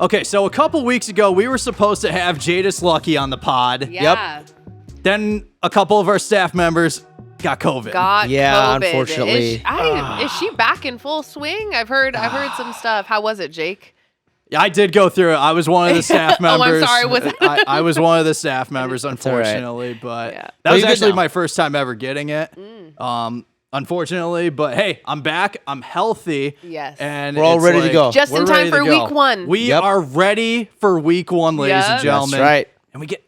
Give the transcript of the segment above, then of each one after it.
Okay, so a couple weeks ago, we were supposed to have Jadis Lucky on the pod. Yeah. Yep. Then a couple of our staff members got COVID. COVID. Unfortunately. Is she back in full swing? I've heard some stuff. How was it, Jake? Yeah, I did go through it. I was one of the staff members. I'm sorry. Was I was one of the staff members, unfortunately, but Yeah. that was you're good actually now. my first time ever getting it. Unfortunately, but hey, I'm back. I'm healthy. Yes. And We're all it's ready to go. Just in we're time ready for to go. week one. We Yep. are ready for week one, ladies Yeah. and gentlemen. That's right.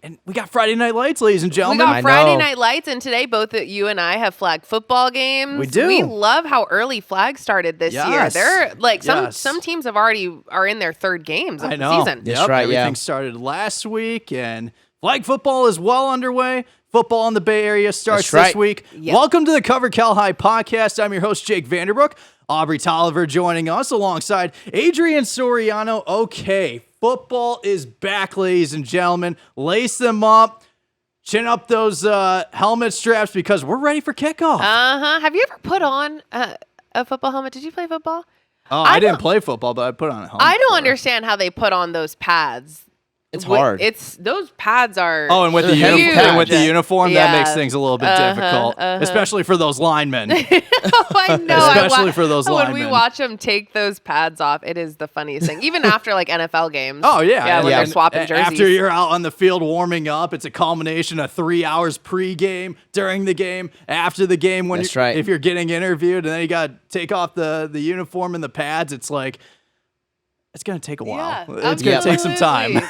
And we got Friday Night Lights, ladies and We gentlemen. got I Friday know. Night Lights, and today both you and I have flag football games. We do. We love how early flag started this year. Yes. They're like Yes. some teams are in their third games of I the know. season. That's Yep, right, everything yeah. started last week, and flag football is well underway. Football in the Bay Area starts That's right. this week. Yep. Welcome to the Cover Cal High podcast. I'm your host, Jake Vanderbrook. Aubrey Tolliver joining us alongside Adrian Soriano. Okay, football is back, ladies and gentlemen. Lace them up. Chin up those helmet straps because we're ready for kickoff. Have you ever put on a football helmet? Did you play football? I didn't don't- play football, but I put on a helmet. I don't before. understand how they put on those pads. It's hard. It's those pads are. Oh, and with the, Huge. uniform, that Yeah. makes things a little bit difficult, especially for those linemen. I know. Especially for those When we linemen. watch them take those pads off, it is the funniest thing. Even after like NFL games. Oh, yeah. Yeah, when Yeah. they're swapping jerseys. After you're out on the field warming up, it's a culmination of 3 hours pre-game, during the game, after the game. When That's you're, right. If you're getting interviewed, and then you got to take off the uniform and the pads, it's like, it's going to take a while. Yeah, It's going to take some time.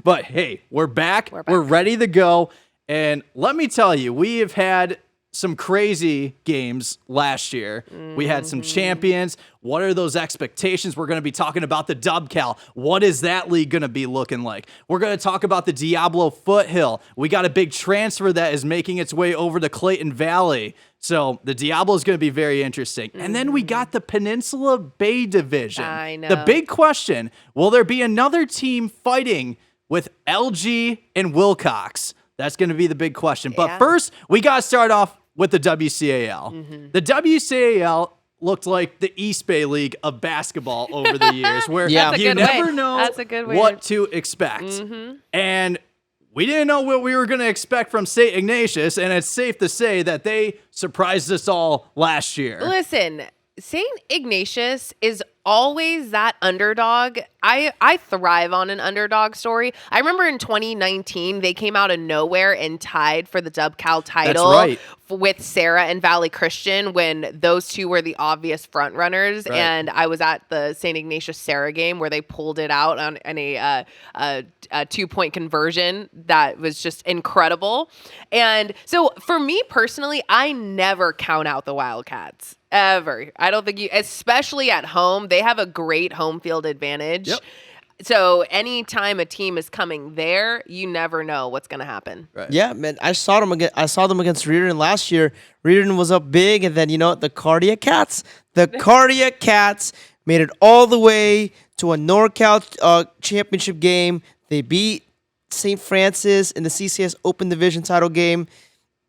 But hey, we're back. We're back. We're ready to go. And let me tell you, we have had some crazy games last year. We had some champions. What are those expectations? We're going to be talking about the WCAL. What is that league going to be looking like? We're going to talk about the Diablo Foothill. We got a big transfer that is making its way over to Clayton Valley. So the Diablo is going to be very interesting. And then we got the Peninsula Bay Division. I know. The big question, will there be another team fighting with LG and Wilcox? That's going to be the big question. But Yeah. first, we got to start off with the WCAL. The WCAL looked like the East Bay League of basketball over the years, where Yeah. That's a you good way. never know That's a good way what to expect. And we didn't know what we were going to expect from St. Ignatius, and it's safe to say that they surprised us all last year. Listen, St. Ignatius is always that underdog. I thrive on an underdog story. I remember in 2019, they came out of nowhere and tied for the WCAL title right. with Sarah and Valley Christian when those two were the obvious front runners. Right. And I was at the St. Ignatius Sarah game where they pulled it out on a 2-point conversion that was just incredible. And so for me personally, I never count out the Wildcats. Ever. I don't think especially at home, they have a great home field advantage. Yep. So anytime a team is coming there, you never know what's going to happen. Right. Yeah, man. I saw them against Reardon last year. Reardon was up big, and then you know what? The Cardiac Cats made it all the way to a NorCal championship game. They beat St. Francis in the CCS Open Division title game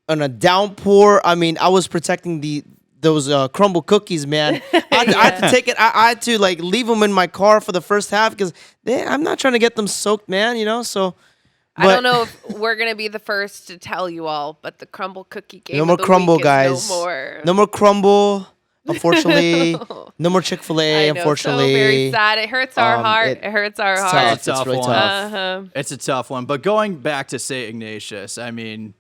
on a downpour. I mean, I was protecting those crumble cookies, man. I had to take it. I had to like leave them in my car for the first half because I'm not trying to get them soaked, man. You know, so. I don't know if we're going to be the first to tell you all, but the crumble cookie game No more of the crumble, week is guys. no more. No more crumble. Unfortunately, no more Chick-fil-A. I know, unfortunately, so very sad. It hurts our heart. It hurts our it's heart. tough. It's a tough It's really one. tough. It's a tough one. But going back to St. Ignatius, I mean,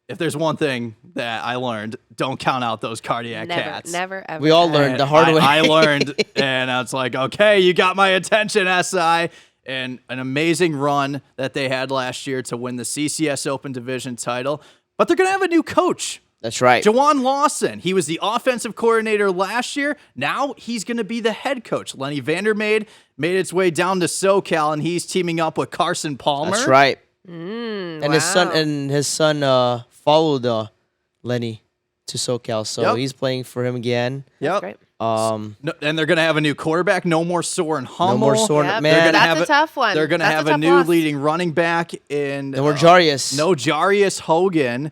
if there's one thing that I learned, don't count out those Cardiac Cats. Never, ever. We all learned the hard way. I learned, and I was like, okay, you got my attention, SI. And an amazing run that they had last year to win the CCS Open Division title. But they're going to have a new coach. That's right. Jawan Lawson. He was the offensive coordinator last year. Now he's going to be the head coach. Lenny Vandermeid made its way down to SoCal, and he's teaming up with Carson Palmer. That's right. And his son followed Lenny to SoCal, so Yep. he's playing for him again. Yep. Great. No, and they're going to have a new quarterback. No more Soren Hummel. No more Soren. Yep. Man, They're gonna That's have a tough one. They're going to That's have a a tough new loss. leading running back in. No more Jarius. No Jarius Hogan.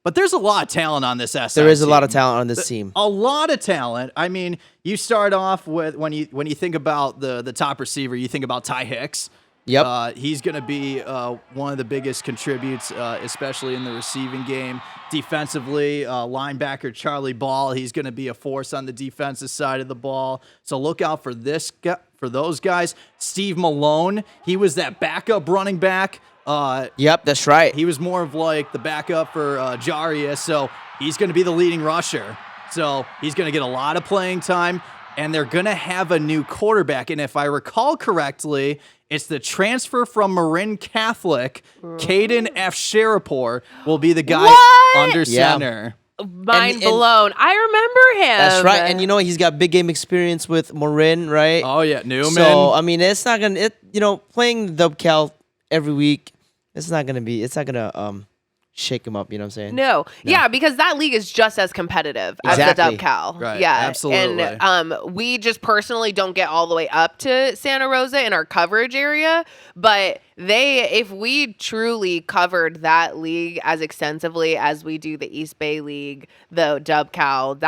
But there's a lot of talent on this SI There is a lot of team. talent on this team. A lot of talent. I mean, you start off with when you think about the top receiver, you think about Ty Hicks. Yep. He's going to be one of the biggest contributes, especially in the receiving game. Defensively, linebacker Charlie Ball, he's going to be a force on the defensive side of the ball. So look out for those guys. Steve Malone, he was that backup running back. Yep, that's right. He was more of like the backup for Jarius, so he's going to be the leading rusher. So he's going to get a lot of playing time, and they're going to have a new quarterback. And if I recall correctly, it's the transfer from Marin Catholic, Caden F. Sharapur, will be the guy under center. Mind blown. I remember him. That's right. And he's got big game experience with Marin, right? Oh, yeah, Newman. So, I mean, it's not going to, playing the WCAL every week, it's not going to shake him up, you know what I'm saying? No. Yeah, because that league is just as competitive as the WCAL. Right. Yeah, Absolutely. And we just personally don't get all the way up to Santa Rosa in our coverage area, but if we truly covered that league as extensively as we do the East Bay League, the WCAL,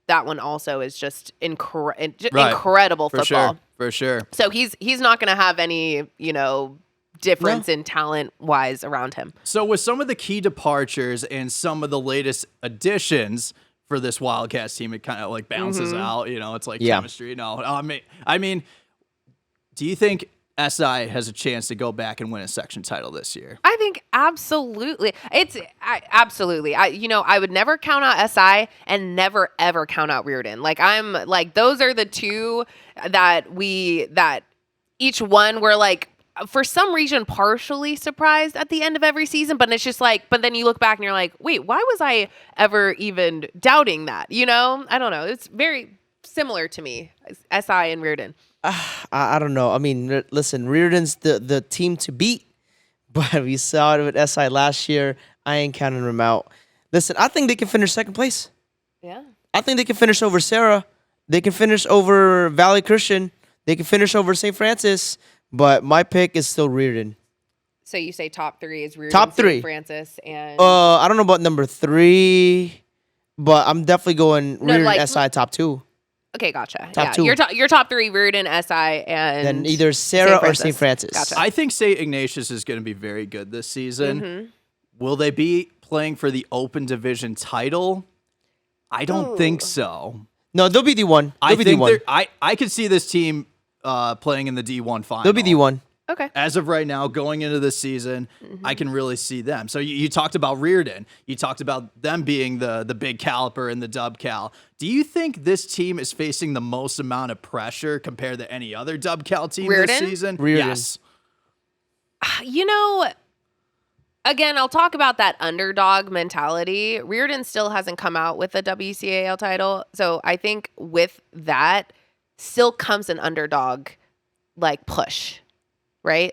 that one also is just incredible football. For sure. So he's not going to have any, difference in talent wise around him. So with some of the key departures and some of the latest additions for this Wildcats team, it kind of like balances out. It's like chemistry. No, I mean, do you think SI has a chance to go back and win a section title this year? I think absolutely. Absolutely. I would never count out SI and never ever count out Reardon. Those are the two that each one we're like, for some reason, partially surprised at the end of every season, but it's just but then you look back and you're like, wait, why was I ever even doubting that? I don't know. It's very similar to me, SI and Reardon. I don't know. I mean, listen, Reardon's the team to beat, but we saw it with SI last year. I ain't counting them out. Listen, I think they can finish second place. Yeah. I think they can finish over Sarah. They can finish over Valley Christian. They can finish over St. Francis. But my pick is still Reardon. So you say top three is Reardon, top three. St. Francis, and I don't know about number 3, but I'm definitely going Reardon SI top 2. Okay, gotcha. Top 2. Your top 3 Reardon, SI, and then either Sarah or St. Francis. Gotcha. I think St. Ignatius is going to be very good this season. Mm-hmm. Will they be playing for the Open Division title? I don't think so. No, they'll be D1. I think I could see this team playing in the D1 final. They'll be D1. Okay. As of right now, going into this season, I can really see them. So you talked about Reardon. You talked about them being the big caliper in the WCAL. Do you think this team is facing the most amount of pressure compared to any other WCAL team Reardon? this season? Reardon. Yes. Again, I'll talk about that underdog mentality. Reardon still hasn't come out with a WCAL title. So I think with that still comes an underdog push, right?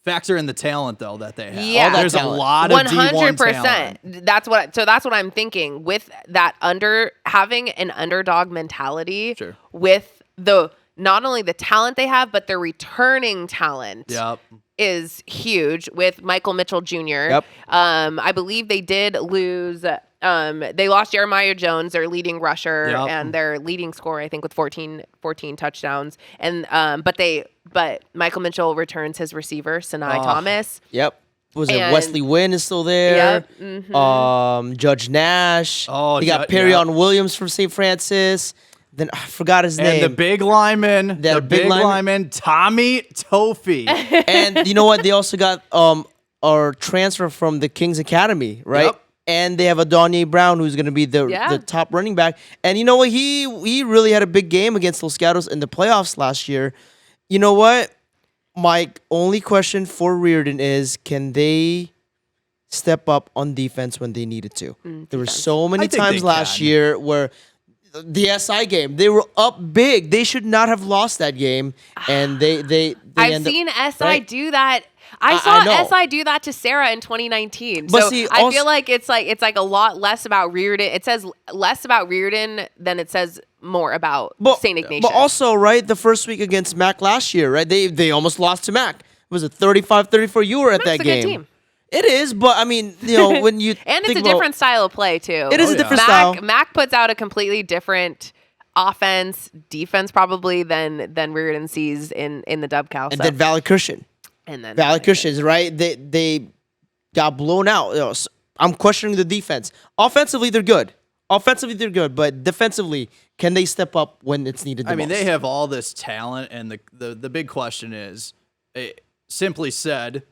Factor in the talent though that they have. Yeah, there's a lot of D1 talent. That's what I'm thinking with that having an underdog mentality. Sure. With not only the talent they have, but their returning talent. Yep. Is huge with Michael Mitchell Jr. Yep. I believe they did lose. They lost Jeremiah Jones, their leading rusher, and their leading scorer, I think, with 14 touchdowns. And but Michael Mitchell returns his receiver, Sinai Thomas. Yep. Wesley Wynn is still there. Yep. Mm-hmm. Judge Nash. Oh, they got Perryon Williams from St. Francis. Then I forgot his name. And the big lineman, Tommy Tofi. And you know what? They also got our transfer from the Kings Academy, right? Yep. And they have Adonye Brown, who's going to be the top running back. And you know what? He really had a big game against Los Gatos in the playoffs last year. You know what? My only question for Reardon is, can they step up on defense when they needed to? There were so many times last year where the SI game, they were up big. They should not have lost that game, and they I've seen SI do that. I saw SI do that to Sarah in 2019. But so see, I feel like it's a lot less about Reardon. It says less about Reardon than it says more about St. Ignatius. But also, right, the first week against Mac last year, right? They almost lost to Mac. Was it 35-34? You were at that game. Mac's a good team. It is, but I mean, when you And it's think a about- different style of play too. It is a different style. Mac puts out a completely different offense, defense probably than Reardon sees in the WCAL. And then Valley Christian. Valley Christians, right? They got blown out. I'm questioning the defense. Offensively, they're good. But defensively, can they step up when it's needed the I mean, most? they have all this talent, and the big question is, simply said,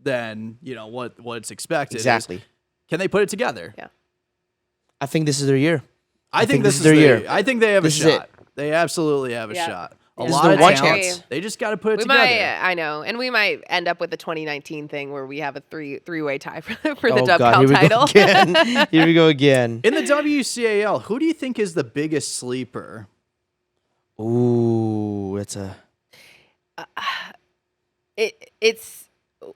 then what's expected. Exactly. Can they put it together? Yeah. I think this is their year. I think this is their year. I think they have This a is shot. They absolutely have a shot. A This is lot their of one talent. chance. They just got to put it We together. might, I know, and we might end up with the 2019 thing where we have a three-way tie for the Oh, WCAL God, here we title. go again. Here we go again. In the WCAL, who do you think is the biggest sleeper? Ooh, it's a...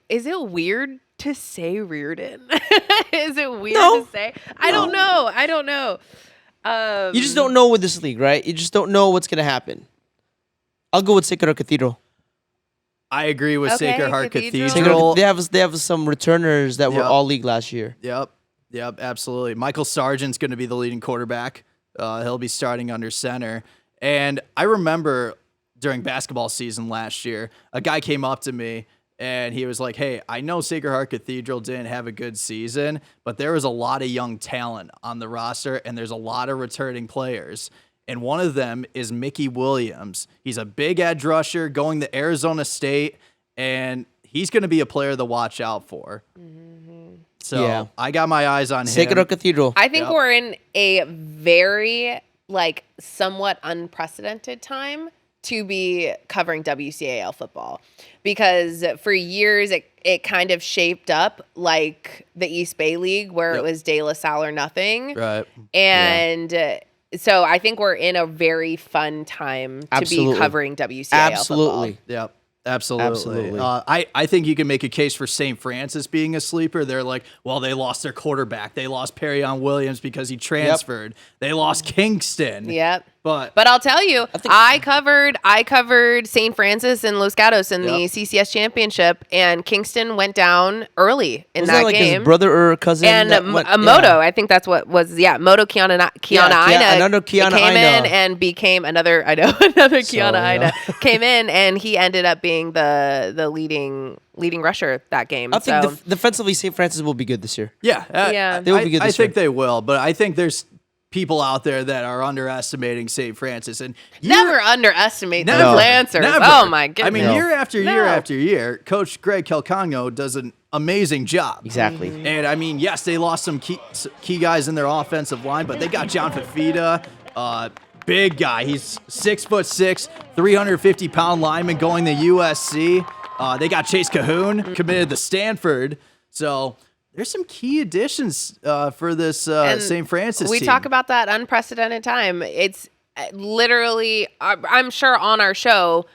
Is it weird to say Reardon? Is it weird No. to say? I don't know. You just don't know with this league, right? You just don't know what's going to happen. I'll go with Sacred Heart Cathedral. I agree with Okay, Sacred Heart Cathedral. Cathedral. They have some returners that were Yep. all league last year. Yep, absolutely. Michael Sargent's going to be the leading quarterback. He'll be starting under center. And I remember during basketball season last year, a guy came up to me and he was like, hey, I know Sacred Heart Cathedral didn't have a good season, but there was a lot of young talent on the roster and there's a lot of returning players. And one of them is Mickey Williams. He's a big edge rusher going to Arizona State, and he's going to be a player to watch out for. So Yeah. I got my eyes on Sacred him. Heart Cathedral. I think Yep. we're in a very somewhat unprecedented time to be covering WCAL football, because for years it kind of shaped up like the East Bay League where Yep. it was De La Salle or nothing. Right. And so I think we're in a very fun time to Absolutely. be covering WCAL Absolutely. football. Yep. Absolutely. Absolutely. I think you can make a case for St. Francis being a sleeper. They're like, well, they lost their quarterback. They lost Perryon Williams because he transferred. They lost Kingston. Yep. But But I'll tell you, I covered St. Francis and Los Gatos in the Yep. CCS championship, and Kingston went down early in Was that that like game. his brother or cousin? And that went- Moto, I think that's what was, Moto Kiana another Kiana came Aina. in and became another Kiana yeah. Aina came in, and he ended up being the leading rusher that game. I think So defensively, St. Francis will be good this year. yeah, Yeah. They will be good I this think year. they will. But I think there's people out there that are underestimating St. Francis. And never underestimate those Never. Lancers. Never. Oh my goodness. I mean, No. year after year No. after year, Coach Greg Calcagno does an amazing job. Exactly. And I mean, yes, they lost some key guys in their offensive line, but they got John Fafita, big guy. He's 6'6", 350-pound lineman going to USC. They got Chase Cahoon committed to Stanford. So there's some key additions for this St. Francis we team. talk about that unprecedented time. It's literally, I'm sure on our show,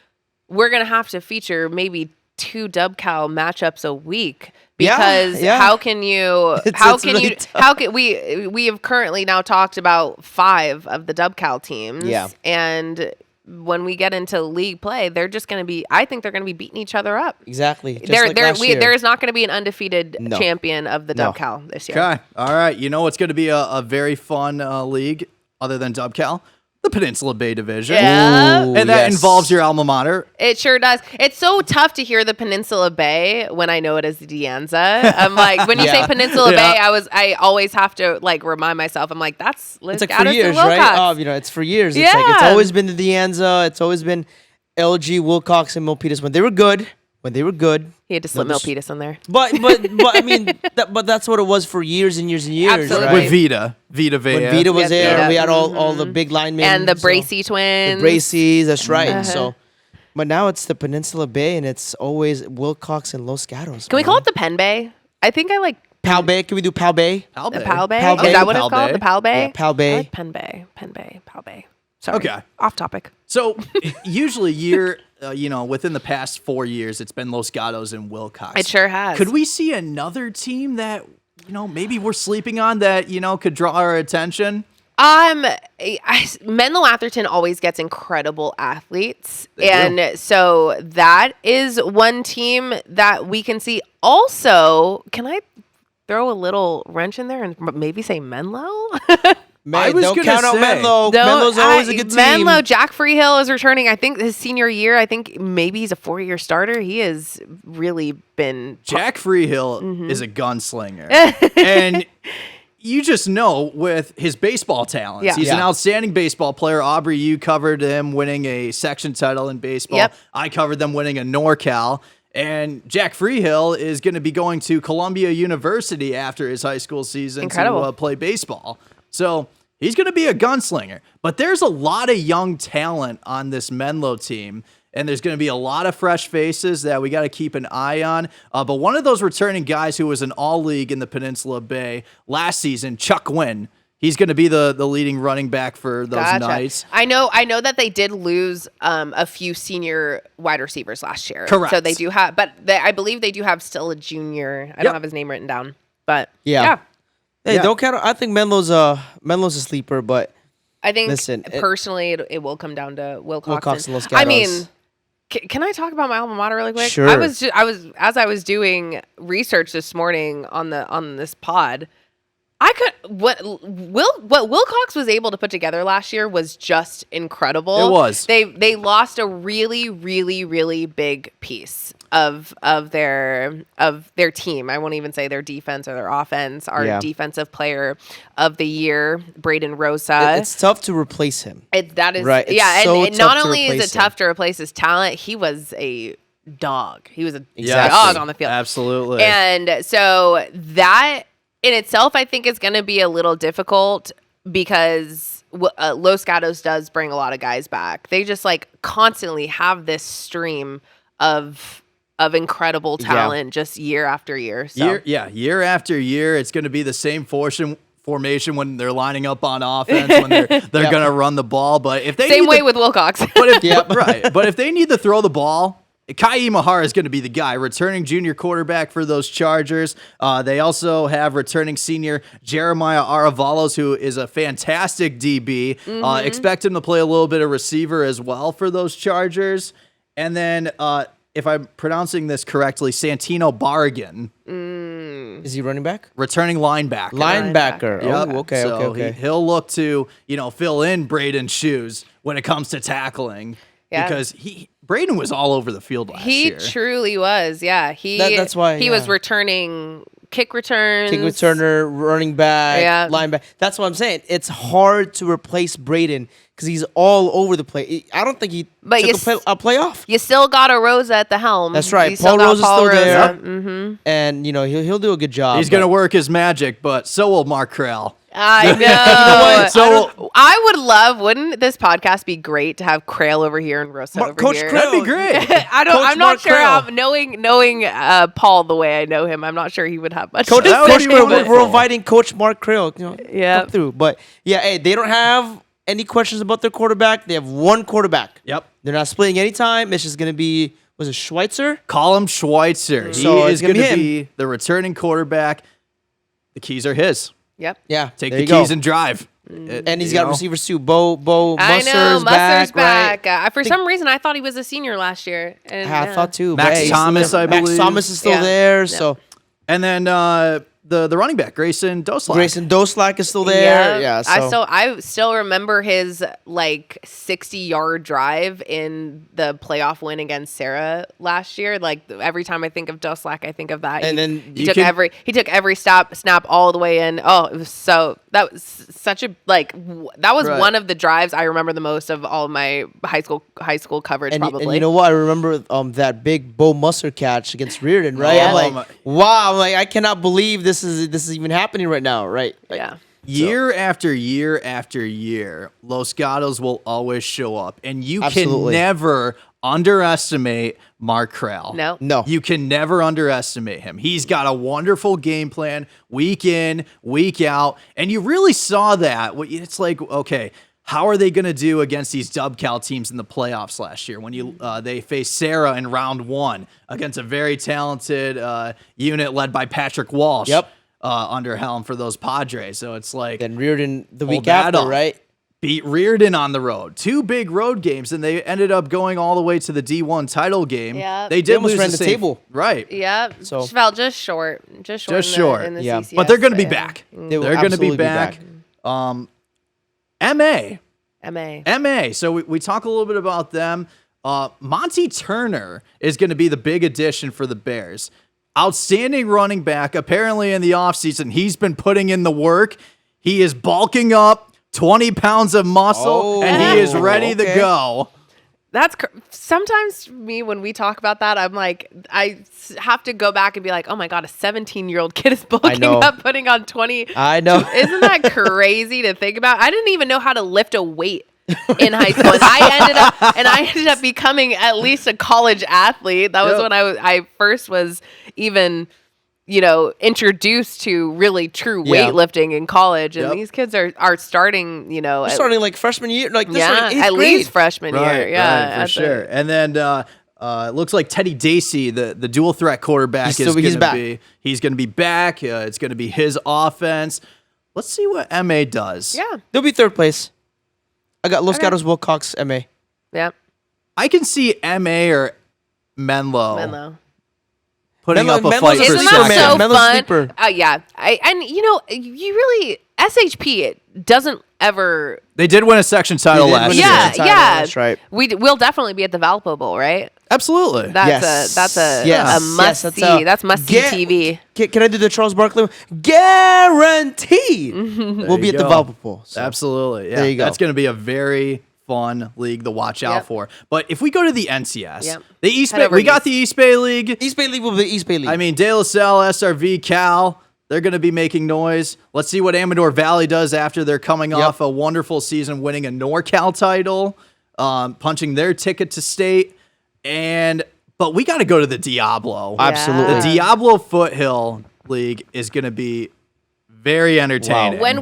we're going to have to feature maybe 2 WCAL matchups a week, because Yeah. how can you, It's really tough. how can we have currently now talked about 5 of the WCAL teams. Yeah. And when we get into league play, they're just going to be, I think they're going to be beating each other up. Exactly. Just like last year. There is not going to be an undefeated No. champion of the No. WCAL this year. Okay. All right. You know what's going to be a very fun league other than WCAL? The Peninsula Bay Division. Yeah. Ooh, And that yes. involves your alma mater. It sure does. It's so tough to hear the Peninsula Bay when I know it as the Dianza. I'm like, when you Yeah. say Peninsula Yeah. Bay, I always have to remind myself. I'm like, that's Liz It's like for Gatterson years, Wilcox. right? It's for years. It's like it's Yeah. always been the Dianza. It's always been LG, Wilcox, and Milpitas when they were good. He had to slip just- Milpitas in there. But I mean, but that's what it was for years and years and years. Absolutely. Right? With Vita Vea. When Vita was Yep, there, Vita. we had all the big linemen And the so- Bracey twins. the Bracies. That's right. Uh-huh. So, but now it's the Peninsula Bay, and it's always Wilcox and Los Gatos. Can we call it the Penn Bay? I think I like Pal Bay? Can we do Pal Bay? Pal the Bay. Pal Bay. Pal Is Bay. that what it's Pal called? Bay. The Pal Bay? Yeah, Pal Bay. I like Penn Bay. Pal Bay. Sorry. Okay. Off topic. So usually within the past 4 years, it's been Los Gatos and Wilcox. It sure has. Could we see another team that, maybe we're sleeping on that, could draw our attention? Menlo Atherton always gets incredible athletes. So that is one team that we can see. Also, can I throw a little wrench in there and maybe say Menlo? Man, don't count out Menlo. Menlo's always a good team. Menlo, Jack Freehill is returning. I think his senior year, I think maybe he's a 4-year starter. He has really been... Jack Freehill is a gunslinger. And you just know with his baseball talents. He's an outstanding baseball player. Aubrey, you covered him winning a section title in baseball. Yep. I covered them winning a NorCal. And Jack Freehill is going to be going to Columbia University after his high school season to play baseball. So he's going to be a gunslinger. But there's a lot of young talent on this Menlo team, and there's going to be a lot of fresh faces that we got to keep an eye on. But one of those returning guys who was an all-league in the Peninsula Bay last season, Chuck Wynn, he's going to be the leading running back for those Knights. I know that they did lose a few senior wide receivers last year. Correct. So they do have, but I believe they do have still a junior. I don't have his name written down, but yeah. Hey, don't count. I think Menlo's a sleeper, but I think personally it will come down to Wilcox and Los I Gatos. mean, can I talk about my alma mater really quick? Sure. I was as I was doing research this morning on this pod. What Wilcox was able to put together last year was just incredible. It was. They lost a really, really, really big piece of their team. I won't even say their defense or their offense. Our defensive player of the year, Braden Rosa. It's tough to replace him. That is right. and not only is it tough to replace his talent, he was a dog. He was a dog on the field. Absolutely. And so that in itself, I think is going to be a little difficult because Los Gatos does bring a lot of guys back. They just constantly have this stream of incredible talent just year after year. So. Year after year, it's going to be the same formation when they're lining up on offense, when they're going to run the ball. But if they with Wilcox. But if they need to throw the ball, Kai Imahara is going to be the guy, returning junior quarterback for those Chargers. They also have returning senior Jeremiah Aravalos, who is a fantastic DB. Expect him to play a little bit of receiver as well for those Chargers. And then, if I'm pronouncing this correctly, Santino Barragan. Is he running back? Returning linebacker. Linebacker. Yep. Oh, okay, so okay. He'll look to, fill in Braden's shoes when it comes to tackling. Yeah. Because Braden was all over the field last year. He truly was, yeah. That's why he was returning kick returner, running back, linebacker. That's what I'm saying. It's hard to replace Braden because he's all over the place. I don't think he took a playoff. You still got a Rosa at the helm. That's right. Paul Rosa's still there. Mm-hmm. And, he'll do a good job. He's going to work his magic, but so will Mark Krell. I know. So I would love. Wouldn't this podcast be great to have Crail over here and Rosa over Coach here? That'd be great. I'm not sure how knowing Paul the way I know him. I'm not sure he would have much. Coach we're inviting Coach Mark Crail. Come through. But hey, they don't have any questions about their quarterback. They have one quarterback. Yep. They're not splitting any time. It's just going to be. Was it Schweitzer? Call him Schweitzer. So he is going to be the returning quarterback. The keys are his. Yep. Yeah. Take the keys and drive. And he's got receivers too. Bo Musser's back. Right? For some reason, I thought he was a senior last year. And, I thought too. Max Thomas, I believe. Max Thomas is still there. So, and then the running back, Grayson Doslak. Grayson Doslak is still there. Yeah. So. I still remember his 60-yard drive in the playoff win against Sarah last year. Every time I think of Doslak, I think of that. And then he took every snap all the way in. Oh, it was that was such a that was one of the drives I remember the most of all of my high school coverage. Probably. And you know what? I remember that big Bo Musser catch against Reardon. Right. Yeah. I'm wow. I cannot believe this is even happening right now. Right. Yeah. Year after year after year, Los Gatos will always show up, and you can never underestimate Mark Krell. No. You can never underestimate him. He's got a wonderful game plan week in, week out, and you really saw that. It's okay, how are they going to do against these WCAL teams in the playoffs last year when they faced Sarah in round 1 against a very talented unit led by Patrick Walsh? Yep. under helm for those Padres. So it's like Then Reardon the week that after, off. right? beat Reardon on the road. 2 big road games, and they ended up going all the way to the D1 title game. Yep. They did almost lose ran the the same, table. Right. Yeah, So- felt just short. Just short. Just short. In the Yeah. CCS, But they're going to be yeah. back. They will They're going to be absolutely be back. back. MA. MA. MA. So we talk a little bit about them. Monty Turner is going to be the big addition for the Bears. Outstanding running back. Apparently in the offseason, he's been putting in the work. He is bulking up 20 pounds of muscle, and he is ready to go. That's sometimes me when we talk about that, I'm like, have to go back and be like, oh my god, a 17-year-old kid is bulking up, putting on 20. I know. Isn't that crazy to think about? I didn't even know how to lift a weight in high school. And I ended up becoming at least a college athlete. That was when I first was even, introduced to really true weightlifting in college. And these kids are starting, They're starting like freshman year, like this at least freshman year. Yeah, right, for sure. And then it looks like Teddy Dacey, the dual threat quarterback, he's going to be back. It's going to be his offense. Let's see what MA does. Yeah. They'll be third place. I got Los Gatos Wilcox, MA. Yeah. I can see MA or Menlo. Putting up a Menlo's fight a for Isn't sleeper, that man. so Menlo's fun? sleeper. Yeah. You really SHP it doesn't ever. They did win a section title They did last win a year. section title, Yeah. that's right. We'll definitely be at the Valpo Bowl, right? Absolutely. That's a Yes. must Yes, see. That's must see TV. Can I do the Charles Barkley one? Guaranteed. We'll be at the go. Valpo Bowl. So. Absolutely. Yeah. There you go. That's going to be a very fun league to watch out for. But if we go to the NCS, the East Bay, we got the East Bay League. East Bay League will be East Bay League. I mean, De La Salle, SRV, Cal, they're going to be making noise. Let's see what Amador Valley does after they're coming off a wonderful season, winning a NorCal title, punching their ticket to state. But we got to go to the Diablo. Absolutely. The Diablo Foothill League is going to be very entertaining. When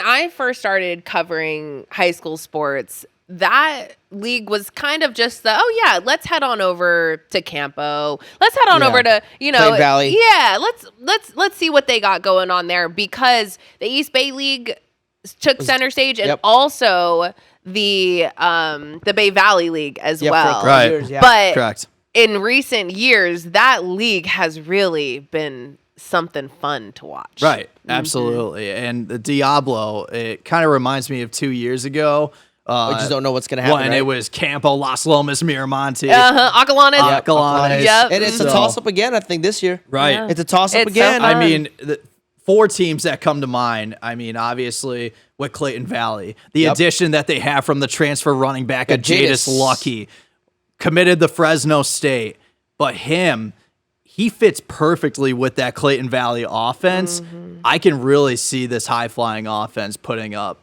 I first started covering high school sports, that league was kind of just let's head on over to Campo. Let's head on over to, Plain Valley. Yeah, let's see what they got going on there, because the East Bay League took center stage, and also the Bay Valley League as well. Right. Years, yeah. But Correct. in recent years, that league has really been something fun to watch. Right, absolutely. And the Diablo, it kind of reminds me of 2 years ago. We just don't know what's going to happen. When right? it was Campo, Las Lomas, Miramonte. Acalanes. Acalanes. Yep. And it's a toss-up again, I think, this year. Right. Yeah. It's a toss-up It's again. so I fun. mean, the 4 teams that come to mind, obviously, with Clayton Valley, the addition that they have from the transfer running back of Jadis Lucky, committed to Fresno State. But he fits perfectly with that Clayton Valley offense. I can really see this high-flying offense putting up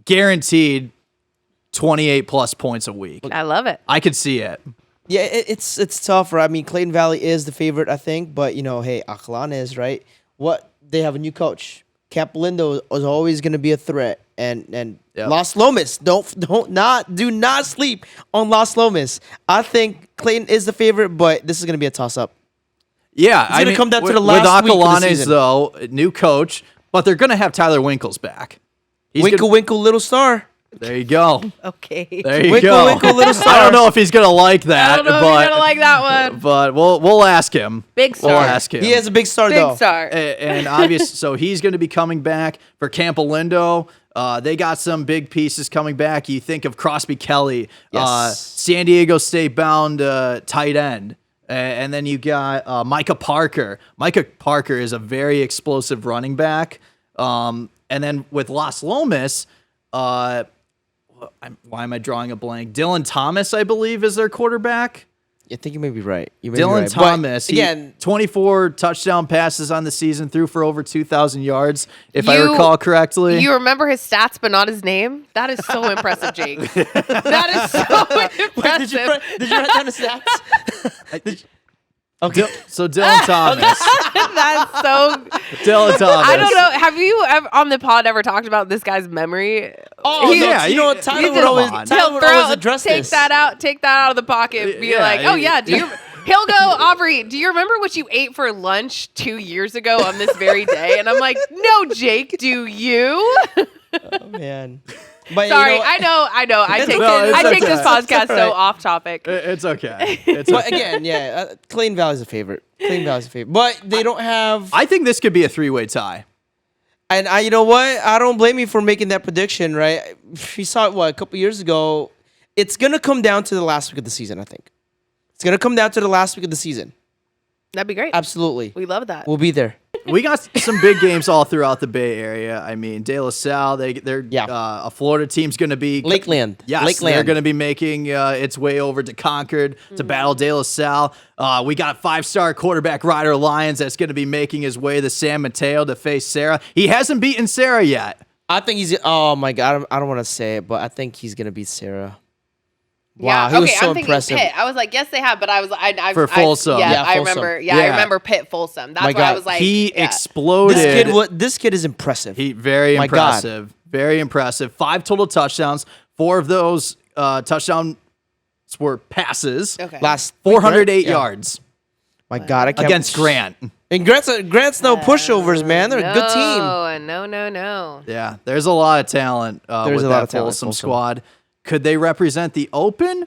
guaranteed 28-plus points a week. I love it. I could see it. Yeah, it's tougher. I mean, Clayton Valley is the favorite, I think. But, hey, Acalanes, right? They have a new coach. Camp Lindo is always going to be a threat. And Las Lomas, do not sleep on Las Lomas. I think Clayton is the favorite, but this is going to be a toss-up. Yeah, It's gonna come down to the last with week of the Acalanes, season. though, new coach, but they're going to have Tyler Winkles back. Winkle, little star. There you go. Okay. There you Winkle, go. Winkle, little star. I don't know if he's going to like that, I don't know if but you're gonna like that one. but we'll ask him. Big star. We'll ask him. He has a big star, though. Big star. And obviously, so he's going to be coming back for Campo Lindo. They got some big pieces coming back. You think of Crosby Kelly, Yes. San Diego State bound tight end. And then you got Micah Parker. Micah Parker is a very explosive running back. And then with Las Lomas, why am I drawing a blank? Dylan Thomas, I believe, is their quarterback. I think you may be right. Dylan Thomas, But, again, 24 touchdown passes on the season, threw for over 2,000 yards, if I recall correctly. You remember his stats, but not his name? That is so impressive, Jake. That is so impressive. Did you write down the stats? Okay. So Dylan Thomas. That's so. Dylan Thomas. I don't know. Have you ever on the pod ever talked about this guy's memory? Oh, He- no, yeah, you know what? you Tyler just- would always, come on. Tyler would always address take this. that out of the pocket. Be Yeah, like, oh yeah, do you He'll go, Aubrey, do you remember what you ate for lunch 2 years ago on this very day? And I'm like, no, Jake, do you? Oh, man. But Sorry, you know, I know. I take, No, it's I take this okay. podcast It's all so right. off topic. It's okay. It's but okay. again, yeah, Clayton Valley's a favorite. Clayton Valley's a favorite. But they don't have. I think this could be a 3-way tie. And you know what? I don't blame you for making that prediction, right? We saw it, a couple years ago. It's going to come down to the last week of the season, I think. It's going to come down to the last week of the season. That'd be great. Absolutely. We love that. We'll be there. We got some big games all throughout the Bay Area. I mean, De La Salle, they're a Florida team's going to be Lakeland. Yes, Lakeland. they're going to be making its way over to Concord to battle De La Salle. We got 5-star quarterback Ryder Lyons that's going to be making his way to San Mateo to face Sarah. He hasn't beaten Sarah yet. I think he's. Oh my God! I don't want to say it, but I think he's gonna beat Sarah. Yeah, Wow, he was okay, so I'm thinking impressive. Pitt. I was like, yes, they have, but I was, For Folsom. Yeah, Yeah, I Folsom. remember. Yeah. I remember Pitt Folsom. That's My why I God, was like, He yeah. exploded. This kid is impressive. Very My God. impressive. Very impressive. 5 total touchdowns. 4 of those touchdowns were passes. Okay. Last 408 Yeah. yards My God, I can't. against Grant. And Grant's no pushovers, man. They're a good team. No. Yeah, there's a lot of talent There's with a lot that of talent, Folsom Folsom. squad. Could they represent the Open?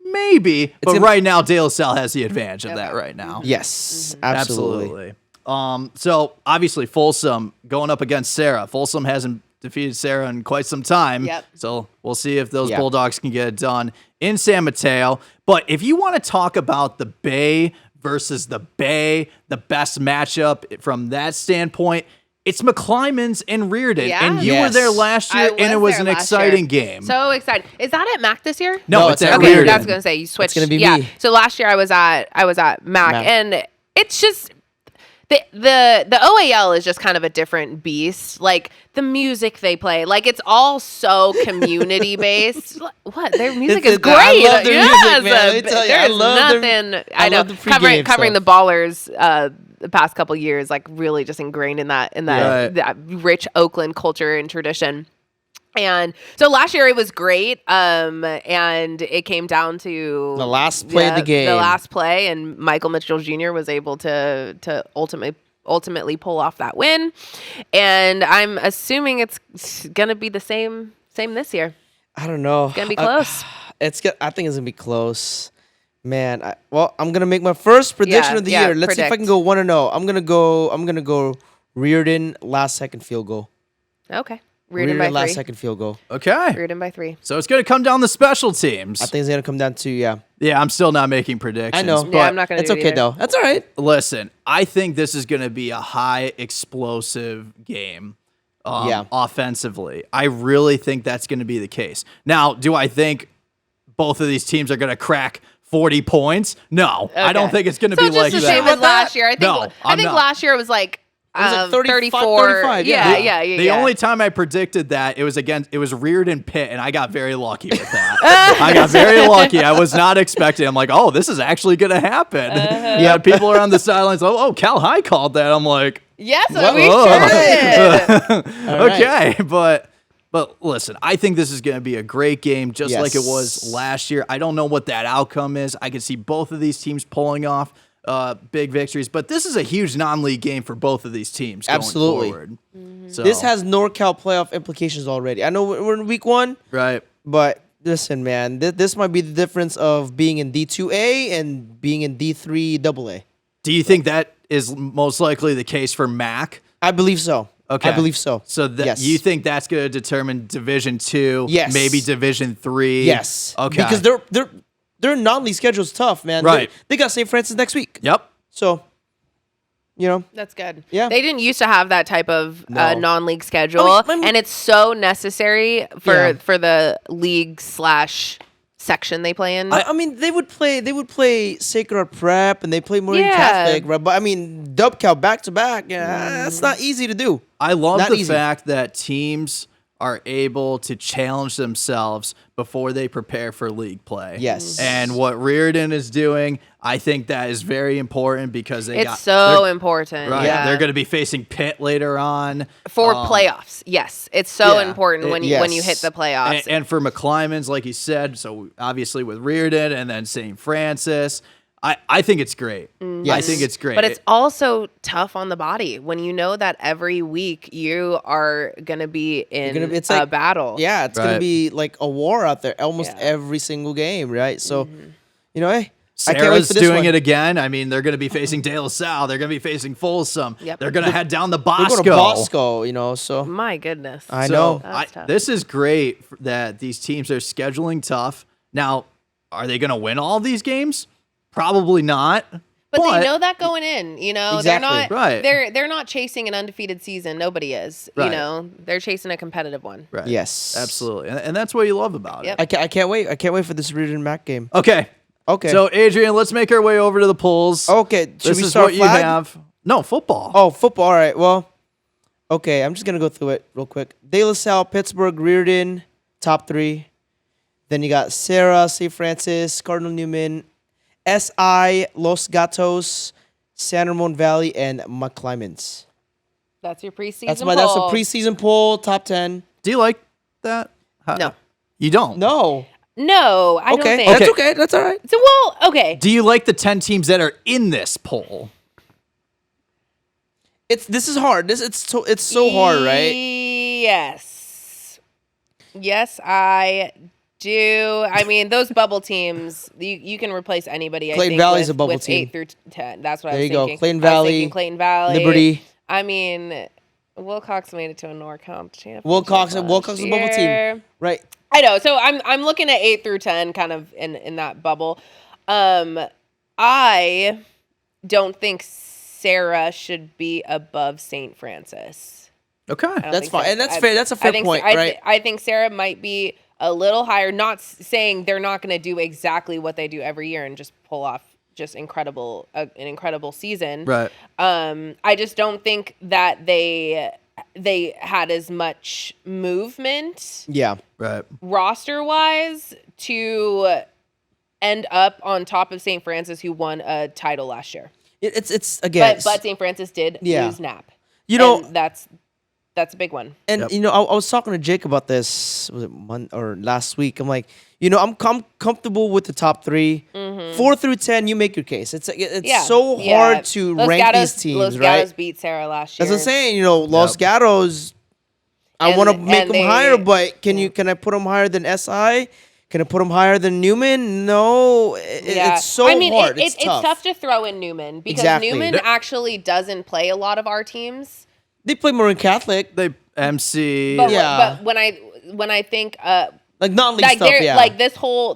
Maybe, but gonna- right now De La Salle has the advantage of that right now. Yes, Mm-hmm. absolutely. So obviously Folsom going up against Sarah. Folsom hasn't defeated Sarah in quite some time. Yep. So we'll see if those Yeah. Bulldogs can get it done in San Mateo. But if you want to talk about the Bay versus the Bay, the best matchup from that standpoint, it's McClymonds and Reardon. Yeah. And you were Yes. there last year, and it was there an last exciting year. game. So excited. Is that at Mac this year? No, No, it's it's at at Okay, Reardon. I was gonna say you switched. gonna be yeah. me. So last year I was at Mac, Mac. and it's just the OAL is just kind of a different beast. Like the music they play, like it's all so community based. What their music is great. I love their music, Yes, man. Let me tell you, I there's love nothing. I know love the pregame covering the stuff. Ballers. The past couple years, like really just ingrained in that Right. that rich Oakland culture and tradition. And so last year it was great, and it came down to The last play of the game. The last play, and Michael Mitchell Jr. was able to ultimately pull off that win. And I'm assuming it's gonna be the same this year. I don't know. Gonna be close. I think it's gonna be close. Man, I'm gonna make my first prediction Yeah, of the yeah, year. Let's see if I predict. can go 1-0. I'm gonna go Reardon last second field goal. Okay, Reardon by last 3. second field goal. Okay. Reardon by 3. So it's going to come down to special teams. I think it's gonna come down to Yeah, I'm still not making predictions. I know. But Yeah, I'm not gonna. It's do it okay either. though. That's all right. listen, I think this is going to be a high explosive game. Offensively. I really think that's going to be the case. Now, do I think both of these teams are going to crack 40 points? No, I don't Okay. think it's going to So be like just the that. same as last year. I think. No, I I'm think not. last year it was like. was like 35, 34. 35, Yeah, yeah. The only time I predicted that it was Reardon Pitt, and I got very lucky with that. I got very lucky. I was not expecting. I'm like, oh, this is actually going to happen. Yeah, people are on the sidelines. Oh, Cal High called that. I'm like, Yes, we Whoa. sure did. okay, but listen, I think this is going to be a great game, just like it was Yes. last year. I don't know what that outcome is. I can see both of these teams pulling off big victories, but this is a huge non-league game for both of these teams. Going Absolutely. forward. So, This has NorCal playoff implications already. I know we're in week 1, right. but listen, man, this might be the difference of being in D2A and being in D3 AA. Do you think that is most likely the case for Mac? I believe so. Okay, I believe so. So yes. you think that's going to determine Division 2? Yes. Maybe Division 3? Yes. Okay. Because their non-league schedule's tough, man. Right. They got St. Francis next week. Yep. So, That's good. Yeah. They didn't used to have that type of No. non-league schedule, I mean- and it's so necessary for Yeah. the league / section they play in. I mean, they would play Sacred Heart Prep and they play Marine Yeah. Catholic, right? But I mean, WCAL back to back, that's not easy to do. I love Not the easy. fact that teams are able to challenge themselves before they prepare for league play. Yes. And what Reardon is doing, I think that is very important because it's so they're- important. Right. Yeah. They're going to be facing Pitt later on. For playoffs. Yes. It's so yeah, important when you yes. hit the playoffs. And for McClymonds, like you said, so obviously with Reardon and then St. Francis, I think it's great. I Yes. think it's great. But it's also tough on the body when you know that every week you are going to be in it's a like- battle. Yeah, it's gonna Right. be like a war out there almost Yeah. every single game, right? So, you know, hey, I can't wait Sarah's for this doing one. it again. I mean, they're going to be facing De La Salle. They're going to be facing Folsom. Yep. They're going to head down to We're Bosco. going to Bosco, you know. So My goodness. I So, know. That's tough. this is great that these teams are scheduling tough. Now, are they going to win all these games? Probably not. But they know that going in, you know, they're Exactly. not Right. they're not chasing an undefeated season. Nobody is, Right. you know, they're chasing a competitive one. Right. Yes. Absolutely. And that's what you love about Yep. it. I can't wait. I can't wait for this Reed and Mac game. Okay. Okay. So, Adrian, let's make our way over to the polls. Okay. Should This we is start what you flag? have. No, football. Oh, football. All right. Well, okay. I'm just gonna go through it real quick. De La Salle, Pittsburgh, Reardon, top 3. Then you got Sarah, St. Francis, Cardinal Newman, SI, Los Gatos, San Ramon Valley, and McClymonds. That's your preseason. That's a poll. preseason poll, top 10. Do you like that? No. You don't? No. No, I don't Okay. think. Okay. That's okay. That's all right. So well, okay. Do you like the 10 teams that are in this poll? This is hard. It's so hard, right? Yes. Yes, I do. I mean, those bubble teams, you can replace anybody. I Clayton think, Valley's with, a bubble with team. 8 through 10. That's what I There was you go. thinking. Clayton I was Valley, thinking Clayton Valley, Liberty. I mean, Wilcox made it to a NorCal championship. Wilcox is a last bubble year. team. Right. I know. So I'm looking at 8 through 10, kind of in that bubble. I don't think Sarah should be above St. Francis. Okay. I don't That's think fine. so. And that's fair. That's a fair point, right? I think Sarah might be a little higher. Not saying they're not going to do exactly what they do every year and just pull off just an incredible season. Right. I just don't think that they had as much movement Yeah. Right. roster wise to end up on top of St. Francis, who won a title last year. It's again. But St. Francis did Yeah. lose Knapp. You know- And that's a big one. And Yep. you know, I was talking to Jake about this. Was it last week? I'm like, you know, I'm comfortable with the top 3. 4 through 10, you make your case. It's so hard to Los rank Gatos, these teams, Los right? Gatos beat Sarah last year. That's what I'm saying. You know, Los Yep. Gatos. I And- want to make and them they- higher, but can I put them higher than SI? Can I put them higher than Newman? No, it's so I mean, hard. It's tough. tough to throw in Newman because Exactly. Newman actually doesn't play a lot of our teams. They play Marin Catholic, They MC. But, Yeah. but when I think like non-league like stuff. they're Yeah, like this whole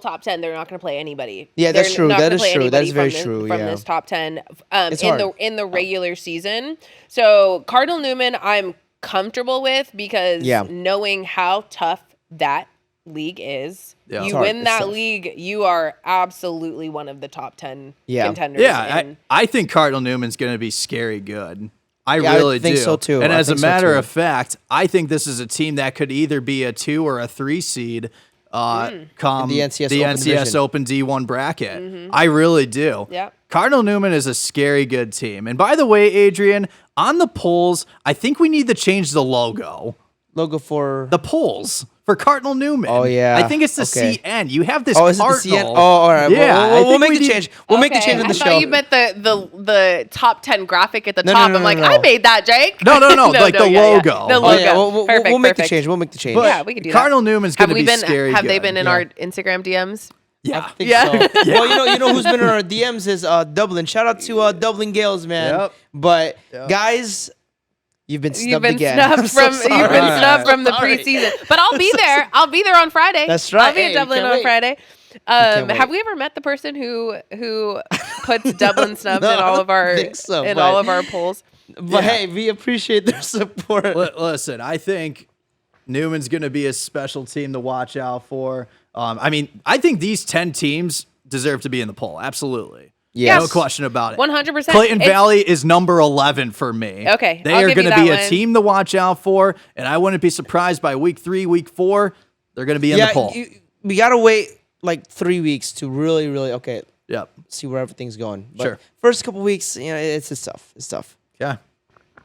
top 10, they're not going to play anybody. Yeah, that's They're true. not That gonna is play true. That anybody is very from true, From yeah. this top 10 It's in hard. the regular season. So Cardinal Newman, I'm comfortable with because Yeah. knowing how tough that league is. Yeah. You It's hard. win It's that tough. league, you are absolutely one of the top 10 Yeah. contenders. Yeah, in- I think Cardinal Newman's going to be scary good. I Yeah, I really think do. so, too. And I as a think so, matter too. of fact, I think this is a team that could either be a 2 or a 3 seed come The NCS Open Division. Open D1 bracket. I really do. Yep. Cardinal Newman is a scary good team. And by the way, Adrian, on the polls, I think we need to change the logo. logo for. The polls for Cardinal Newman. Oh, yeah. I think it's the Okay. CN. You have this Oh, is it the Cardinal. CN? Oh, all right. Yeah, I we'll think make we the need- change. We'll make the change on I the thought show. you meant the top 10 graphic at the No, top. no, I'm like, no. I made that, Jake. No, like the yeah. logo. The Oh, Oh, logo. yeah, Perfect, we'll make the perfect. change. We'll make the change. But Yeah, we could do Cardinal that. Newman's going Have to we be been? scary Have they good. been in Yeah. our Instagram DMs? Yeah. I think Yeah. so. Well, you know who's been in our DMs is Dublin. Shout out to Dublin Gales, man. Yep. But Yep. guys, you've been snubbed You've been again. snubbed I'm so from sorry. you've been snubbed from the Sorry. preseason. But I'll be there. I'll be there on Friday. That's right. I'll be in Hey, Dublin can't on wait. Friday. Can't wait. Have we ever met the person who puts Dublin snubbed No, in all I of our don't think so, in but- all of our polls? But Yeah. hey, we appreciate their support. Listen, I think Newman's going to be a special team to watch out for. I mean, I think these 10 teams deserve to be in the poll. Absolutely. Yes. No question about it. 100%. Clayton It's- Valley is number 11 for me. Okay, They I'll are give going you to be that a one. team to watch out for, and I wouldn't be surprised by week 3, week 4, they're going to be in the poll. We gotta wait like 3 weeks to really, Yep. see where everything's going. But Sure. first couple weeks, you know, it's tough. It's tough. Yeah.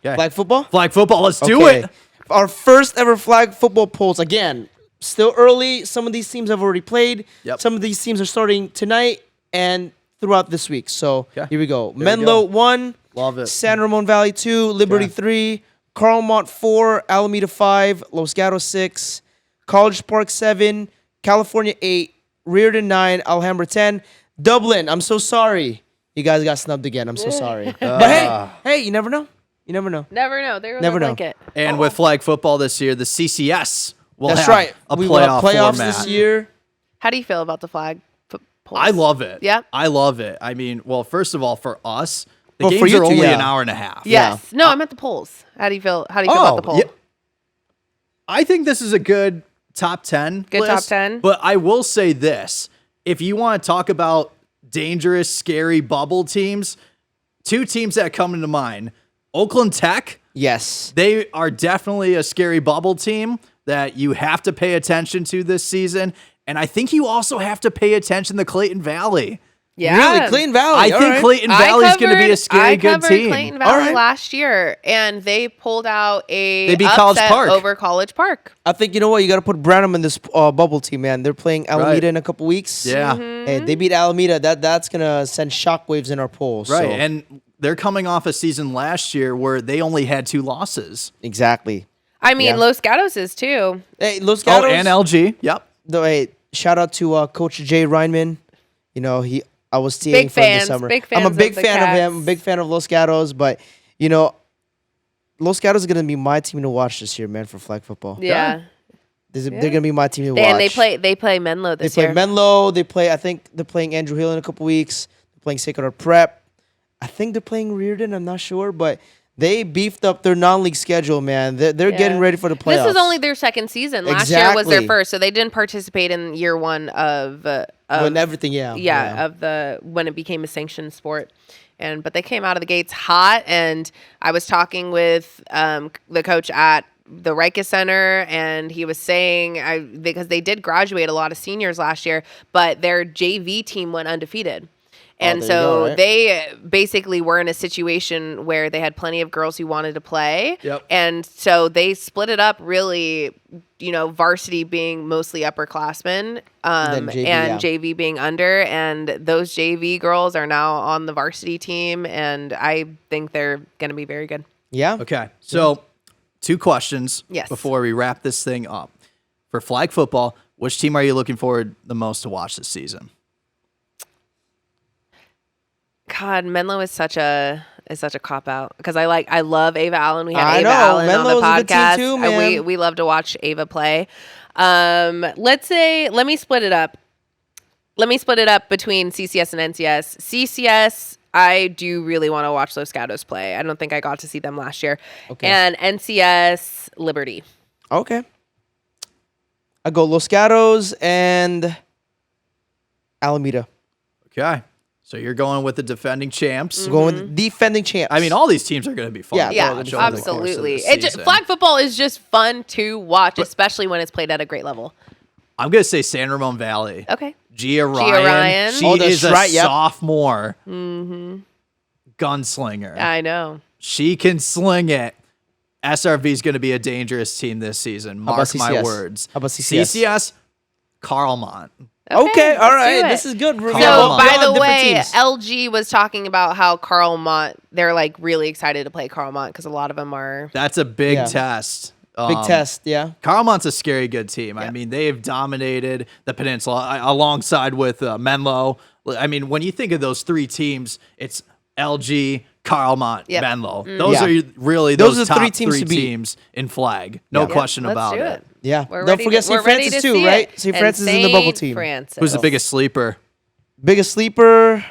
Okay. Flag football. Flag football. Let's do Okay. it. Our first ever flag football polls. Again, still early. Some of these teams have already played. Yep. Some of these teams are starting tonight. And throughout this week. So Okay. here we go. There we Menlo go. 1, Love it. San Ramon Valley 2, Liberty Okay. 3, Carlmont 4, Alameda 5, Los Gatos 6, College Park 7, California 8, Reardon 9, Alhambra 10, Dublin. I'm so sorry. You guys got snubbed again. I'm so sorry. But hey, you never know. You never know. Never know. They're Never gonna know. like it. And with flag football this year, the CCS will That's have right. a We will have playoff playoffs format. this year. How do you feel about the flag polls? I love it. Yeah. I love it. I mean, well, first of all, for us, the Well, for games you are two, only yeah. an hour and a half. Yes. No, I'm at the polls. How do you feel? How do you feel about the poll? yeah. I think this is a good top 10 Good top list, 10. But I will say this. If you want to talk about dangerous, scary bubble teams, two teams that come into mind, Oakland Tech, Yes. they are definitely a scary bubble team that you have to pay attention to this season. And I think you also have to pay attention to Clayton Valley. Yeah. Really? Clayton Valley. I think Clayton Valley is going to be a scary good I covered team. Clayton Valley All right. last year, and they pulled out They beat College upset Park. over College Park. I think, you know what? You got to put Branham in this bubble team, man. They're playing Alameda Right. in a couple weeks. Yeah. Hey, they beat Alameda. That's going to send shockwaves in our polls. Right. So. And they're coming off a season last year where they only had 2 losses. Exactly. I mean, Yeah. Los Gatos is too. Hey, Los Gatos. Oh, and LG. Yep. Though, hey, shout out to Coach Jay Reinman. You know, I was TAing Big for him fans, this summer. big I'm a fans big of the fan of him. Cats. I'm a big fan of Los Gatos. But, you know, Los Gatos is going to be my team to watch this year, man, for flag football. Yeah. They're going to be my team to watch. And they play Menlo They this play year. Menlo. I think they're playing Andrew Hill in a couple weeks. They're playing Sacred Heart Prep. I think they're playing Reardon. I'm not sure, but they beefed up their non-league schedule, man. They're getting ready for the playoffs. This is only their second season. Last year was their Exactly. first, so they didn't participate in year one of when everything, when it became a sanctioned sport. But they came out of the gates hot, and I was talking with the coach at the Rica Center, and he was saying because they did graduate a lot of seniors last year, but their JV team went undefeated. And there you so go, right? they basically were in a situation where they had plenty of girls who wanted to play. Yep. And so they split it up really, varsity being mostly upperclassmen Then JV, and yeah. JV being under. And those JV girls are now on the varsity team. And I think they're going to be very good. Yeah. Okay. So, 2 questions Yes. before we wrap this thing up. For flag football, which team are you looking forward the most to watch this season? God, Menlo is such a cop out because I love Ava Allen. We had I Ava know. Allen on Menlo the is a good team podcast. too, And man. we love to watch Ava play. Let me split it up. Let me split it up between CCS and NCS. CCS, I do really want to watch Los Gatos play. I don't think I got to see them last year. Okay. And NCS, Liberty. Okay. I go Los Gatos and Alameda. Okay. So, you're going with the defending champs. I'm going with defending champs. I mean, all these teams are going to be fun. Yeah, to Yeah, watch over the course of the absolutely. season. Flag football is just fun to watch, especially when it's played at a great level. I'm going to say San Ramon Valley. Okay. Gia Ryan. Ryan. She Oh, that's is a right, yep. sophomore gunslinger. I know. She can sling it. SRV is going to be a dangerous team this season. How about Mark my CCS? words. How about CCS? CCS, Carlmont. Okay, all let's right. do it. This is good. We're So, So, Carlmont. by we're on the different way, teams. LG was talking about how Carlmont, they're like really excited to play Carlmont because a lot of them are. That's a big Yeah. test. Big test, yeah. Carlmont's a scary good team. I mean, they have dominated the peninsula alongside with Menlo. I mean, when you think of those 3 teams, it's LG, Carlmont, Yep. Menlo. Those Yeah. are really Those those are top 3 teams to beat. teams in flag. No question Let's about do it. Yeah. We're Don't ready forget to- St. we're ready Francis to too, see right? it. St. And Francis is in the bubble St. team. Francis. Who's the biggest sleeper? Biggest sleeper.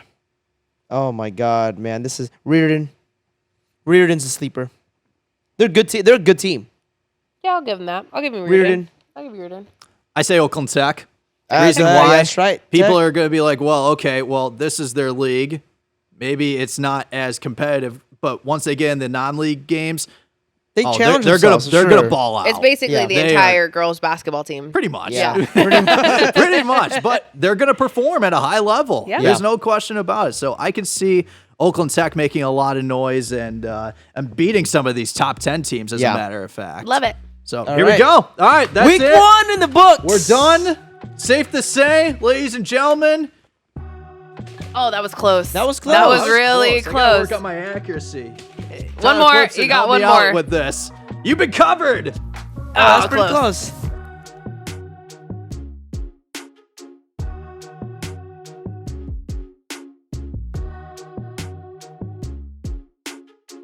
Oh my God, man! This is Reardon. Reardon's a sleeper. They're good. They're a good team. Yeah, I'll give them that. I'll give him Reardon. Reardon. I'll give you Reardon. I say Oakland Tech. The reason why That's right. people Tech. are going to be like, well, okay, well, this is their league. Maybe it's not as competitive, but once they get in the non-league games, They oh, challenge they're themselves. for they're sure. gonna ball out. It's basically Yeah. the They entire are- girls basketball team. Pretty much. Yeah. Pretty much. But they're going to perform at a high level. Yeah. There's Yeah. no question about it. So I can see Oakland Tech making a lot of noise and beating some of these top 10 teams, as Yeah. a matter of fact. Love it. So All here we right. go. All right, that's Week it. 1 in the books. We're done. Safe to say, ladies and gentlemen, Oh, that was close. That was close. That was That was really I gotta close. work on my accuracy. One Tyler more. Clipson, You got help one me out more. with this. You've been covered. That's pretty close.